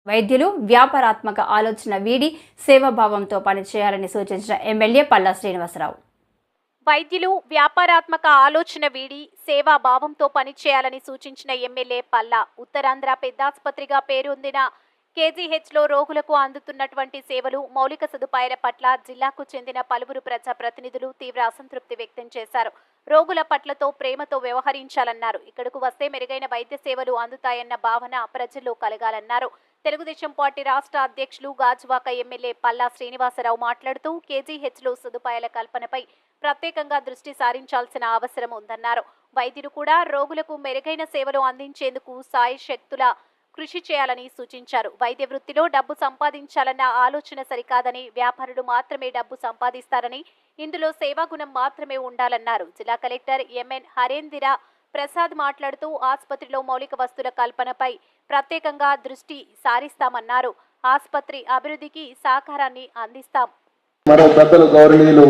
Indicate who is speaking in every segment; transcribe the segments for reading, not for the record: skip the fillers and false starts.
Speaker 1: వైద్యులు వ్యాపారాత్మక ఆలోచన వీడి సేవాభావంతో పనిచేయాలని సూచించిన ఎమ్మెల్యే పల్లా శ్రీనివాసరావు.
Speaker 2: వైద్యులు వ్యాపారాత్మక ఆలోచన వీడి సేవాభావంతో పనిచేయాలని సూచించిన ఎమ్మెల్యే పల్లా ఉత్తరాంధ్ర పెద్దాసుపత్రిగా పేరొందిన కేజీహెచ్లో రోగులకు అందుతున్నటువంటి సేవలు, మౌలిక సదుపాయాల పట్ల జిల్లాకు చెందిన పలువురు ప్రజాప్రతినిధులు తీవ్ర అసంతృప్తి వ్యక్తం చేశారు. రోగుల పట్లతో ప్రేమతో వ్యవహరించాలన్నారు. ఇక్కడకు వస్తే మెరుగైన వైద్య సేవలు అందుతాయన్న భావన ప్రజల్లో కలగాలన్నారు. తెలుగుదేశం పార్టీ రాష్ట్ర అధ్యక్షులు గాజువాక ఎమ్మెల్యే పల్లా శ్రీనివాసరావు మాట్లాడుతూ కేజీహెచ్లో సదుపాయాల కల్పనపై ప్రత్యేకంగా దృష్టి సారించాల్సిన అవసరం ఉందన్నారు. వైద్యులు కూడా రోగులకు మెరుగైన సేవలు అందించేందుకు సాయశక్తుల కృషి చేయాలని సూచించారు. వైద్య వృత్తిలో డబ్బు సంపాదించాలన్న ఆలోచన సరికాదని, వ్యాపారులు మాత్రమే డబ్బు సంపాదిస్తారని, ఇందులో సేవాగుణం మాత్రమే ఉండాలన్నారు. జిల్లా కలెక్టర్ ఎంఎన్ హరేంద్ర ప్రసాద్ మాట్లాడుతూ ఆసుపత్రిలో మౌలిక వస్తువుల కల్పనపై ప్రత్యేకంగా దృష్టి సారిస్తామన్నారు. ఆసుపత్రి అభివృద్ధికి సహకారాన్ని అందిస్తాం.
Speaker 3: మరో పెద్దలు గౌరవనీయులు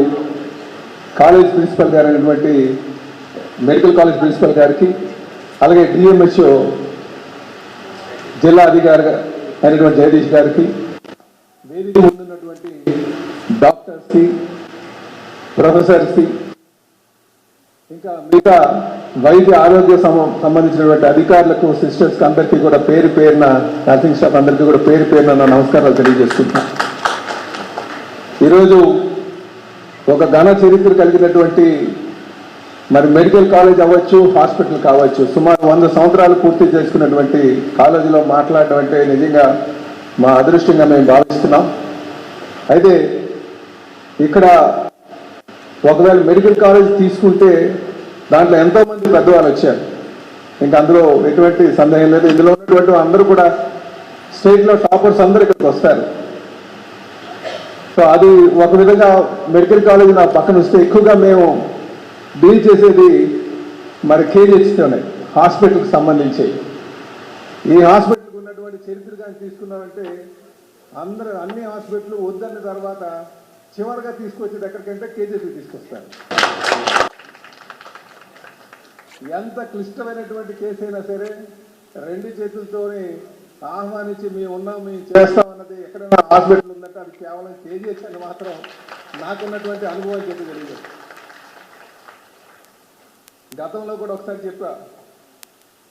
Speaker 3: కాలేజ్ ప్రిన్సిపల్ గారు అయినటువంటి మెడికల్ కాలేజ్ ప్రిన్సిపల్ గారికి, అలాగే డిఎంహెచ్ఓ జిల్లా అధికారి అయినటువంటి జగదీష్ గారికి, వేదిక ముందున్నటువంటి డాక్టర్స్కి, ప్రొఫెసర్స్కి, ఇంకా మిగతా వైద్య ఆరోగ్య సంబంధించినటువంటి అధికారులకు, సిస్టర్స్కి అందరికీ కూడా పేరు పేరున, నర్సింగ్ స్టాఫ్ అందరికీ కూడా పేరు పేరున నా నమస్కారాలు తెలియజేస్తున్నాను. ఈరోజు ఒక ఘన చరిత్ర కలిగినటువంటి మరి మెడికల్ కాలేజ్ అవ్వచ్చు, హాస్పిటల్ కావచ్చు, సుమారు 100 సంవత్సరాలు పూర్తి చేసుకున్నటువంటి కాలేజీలో మాట్లాడడం అంటే నిజంగా మా అదృష్టంగా మేము భావిస్తున్నాం. అయితే ఇక్కడ ఒకవేళ మెడికల్ కాలేజ్ తీసుకుంటే దాంట్లో ఎంతోమంది పెద్దవాళ్ళు వచ్చారు, ఇంకా అందులో ఎటువంటి సందేహం లేదు. ఇందులో ఉన్నటువంటి అందరూ కూడా స్టేట్లో టాపర్స్ అందరూ ఇక్కడికి వస్తారు. సో అది ఒక విధంగా మెడికల్ కాలేజ్ నా పక్కన వస్తే ఎక్కువగా మేము డీల్ చేసేది మరి కేజీహెచ్తోనే, హాస్పిటల్కి సంబంధించి. ఈ హాస్పిటల్కి ఉన్నటువంటి చరిత్ర కానీ తీసుకున్నామంటే అన్ని హాస్పిటల్ వద్దన్న తర్వాత చివరిగా తీసుకొచ్చేది ఎక్కడికంటే కేజీహెచ్కి తీసుకొస్తారు. ఎంత క్లిష్టమైనటువంటి కేసు అయినా సరే 2 చేతులతోనే ఆహ్వానించి మేము ఉన్నాం, మేము చేస్తామన్నది ఎక్కడైనా హాస్పిటల్ ఉందంటే అది కేవలం కేజీహెచ్ అని మాత్రం నాకున్నటువంటి అనుభవం చెప్పి తెలియదు. గతంలో కూడా ఒకసారి చెప్పా,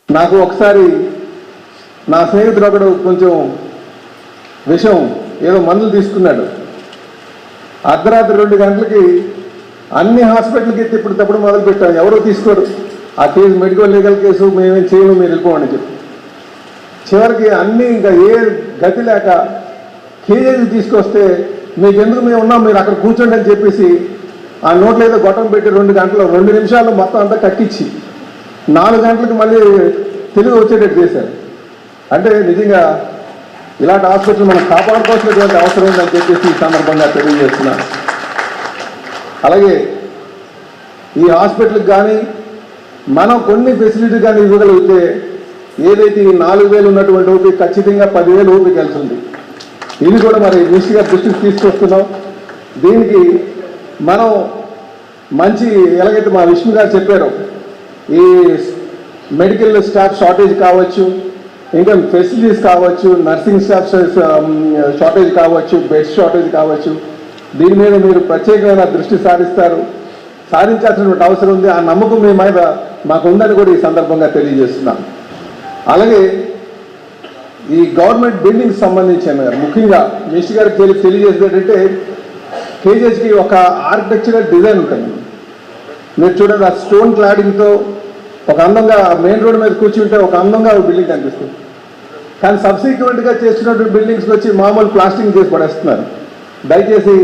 Speaker 3: నాకు ఒకసారి నా స్నేహితుడు ఒకడు కొంచెం విషం ఏదో మందులు తీసుకున్నాడు. అర్ధరాత్రి 2 గంటలకి అన్ని హాస్పిటల్కి ఇప్పుడు తప్పుడు మొదలు పెట్టాం, ఎవరో తీసుకోరు. ఆ కేసు మెడికల్ లీగల్ కేసు, మేమేం చేయము, మీరు వెళ్ళిపోమని చెప్పి చివరికి అన్నీ ఇంకా ఏ గతి లేక కేజీహెచ్ తీసుకొస్తే మీకు ఎందుకు మేము ఉన్నాం, మీరు అక్కడ కూర్చోండి అని చెప్పేసి ఆ నోట్లో ఏదో గొట్టం పెట్టి 2 నిమిషాల్లో మొత్తం అంతా కక్కించి 4 గంటలకు మళ్ళీ తెలుగు వచ్చేటట్టు చేశారు. అంటే నిజంగా ఇలాంటి హాస్పిటల్ మనం కాపాడుకోవాల్సినటువంటి అవసరం ఉందని చెప్పేసి ఈ సందర్భంగా తెలియజేస్తున్నాను. అలాగే ఈ హాస్పిటల్కి కానీ మనం కొన్ని ఫెసిలిటీ కానీ ఇవ్వగలిగితే ఏదైతే ఈ 4,000 ఉన్నటువంటి ఓపీ ఖచ్చితంగా 10,000 ఓపీకి వెళ్తుంది. ఇది కూడా మరి మినిస్టర్ దృష్టికి తీసుకొస్తున్నాం. దీనికి మనం మంచి ఎలాగైతే మా విష్ణు గారు చెప్పారో, ఈ మెడికల్ స్టాఫ్ షార్టేజ్ కావచ్చు, ఇంకా ఫెసిలిటీస్ కావచ్చు, నర్సింగ్ స్టాఫ్ షార్టేజ్ కావచ్చు, బెడ్ షార్టేజ్ కావచ్చు, దీని మీద మీరు ప్రత్యేకమైన దృష్టి సారించాల్సినటువంటి అవసరం ఉంది. ఆ నమ్మకం మీ మీద మాకు ఉందని కూడా ఈ సందర్భంగా తెలియజేస్తున్నాం. అలాగే ఈ గవర్నమెంట్ బిల్డింగ్స్ సంబంధించిన ముఖ్యంగా మినిస్టర్ గారికి తెలియజేసేది ఏంటంటే, కేజీహెచ్కి ఒక ఆర్కిటెక్చరల్ డిజైన్ ఉంటుంది. మీరు చూడండి, ఆ స్టోన్ క్లాడింగ్తో ఒక అందంగా మెయిన్ రోడ్ మీద కూర్చుంటే ఒక అందంగా బిల్డింగ్ కనిపిస్తుంది. కానీ సబ్సిక్వెంట్గా చేస్తున్నటువంటి బిల్డింగ్స్కి వచ్చి మామూలు ప్లాస్టింగ్ చేసి పడేస్తున్నారు. దయచేసి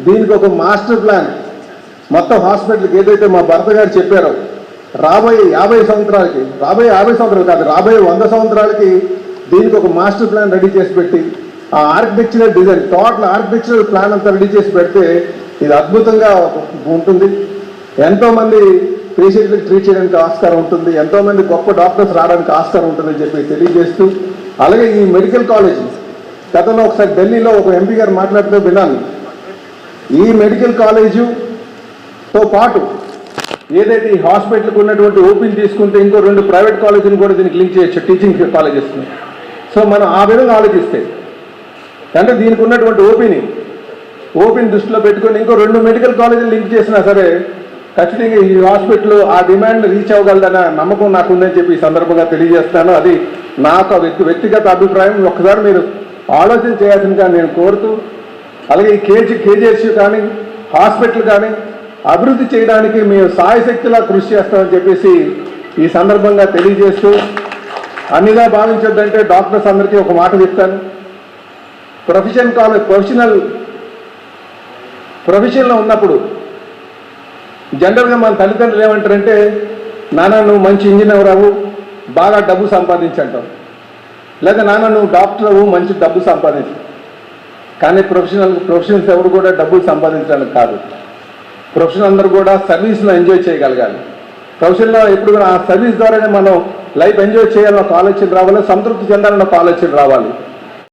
Speaker 3: దీనికి ఒక మాస్టర్ ప్లాన్ మొత్తం హాస్పిటల్కి ఏదైతే మా భర్త గారు చెప్పారో, రాబోయే 50 సంవత్సరాలకి, రాబోయే 50 సంవత్సరాలు కాదు, రాబోయే 100 సంవత్సరాలకి దీనికి ఒక మాస్టర్ ప్లాన్ రెడీ చేసి పెట్టి ఆ architectural design, total architectural plan అంతా రెడీ చేసి పెడితే ఇది అద్భుతంగా ఉంటుంది. ఎంతోమంది పేషెంట్లకు ట్రీట్ చేయడానికి ఆస్కారం ఉంటుంది, ఎంతోమంది గొప్ప డాక్టర్స్ రావడానికి ఆస్కారం ఉంటుందని చెప్పి తెలియజేస్తూ, అలాగే ఈ మెడికల్ కాలేజ్ గతంలో ఒకసారి ఢిల్లీలో ఒక ఎంపీ గారు మాట్లాడుతూ విన్నాను. ఈ మెడికల్ కాలేజుతో పాటు ఏదైతే ఈ హాస్పిటల్కి ఉన్నటువంటి ఓపీని తీసుకుంటే ఇంకో 2 ప్రైవేట్ కాలేజీని కూడా దీనికి లింక్ చేయొచ్చు, టీచింగ్ కాలేజెస్ని. సో మనం ఆ విధంగా ఆలోచిస్తే అంటే దీనికి ఉన్నటువంటి ఓపీని దృష్టిలో పెట్టుకొని ఇంకో 2 మెడికల్ కాలేజీలు లింక్ చేసినా సరే ఖచ్చితంగా ఈ హాస్పిటల్ ఆ డిమాండ్ రీచ్ అవ్వగలదన్న నమ్మకం నాకు ఉందని చెప్పి ఈ సందర్భంగా తెలియజేస్తాను. అది నాకు వ్యక్తిగత అభిప్రాయం. ఒక్కసారి మీరు ఆలోచన చేయాల్సిందిగా నేను కోరుతూ, అలాగే ఈ కేజీహెచ్ కానీ హాస్పిటల్ కానీ అభివృద్ధి చేయడానికి మేము సాయశక్తిలా కృషి చేస్తామని చెప్పేసి ఈ సందర్భంగా తెలియజేస్తూ, అన్నిగా భావించొద్దంటే డాక్టర్స్ అందరికీ ఒక మాట చెప్తాను. ప్రొఫెషన్లో ఉన్నప్పుడు జనరల్గా మన తల్లిదండ్రులు ఏమంటారంటే, నాన్న నువ్వు మంచి ఇంజనీర్ అవ్వు, బాగా డబ్బు సంపాదించంటావు, లేదా నాన్న నువ్వు డాక్టర్ అవ్వు, మంచి డబ్బు సంపాదించు. కానీ ప్రొఫెషనల్స్ ఎవరు కూడా డబ్బులు సంపాదించడానికి కాదు. ప్రొఫెషన్ అందరూ కూడా సర్వీస్లో ఎంజాయ్ చేయగలగాలి. ప్రొఫెషన్లో ఎప్పుడు కూడా ఆ సర్వీస్ ద్వారానే మనం లైఫ్ ఎంజాయ్ చేయాలని ఒక ఆలోచన రావాలి, సంతృప్తి చెందాలని ఒక ఆలోచన రావాలి.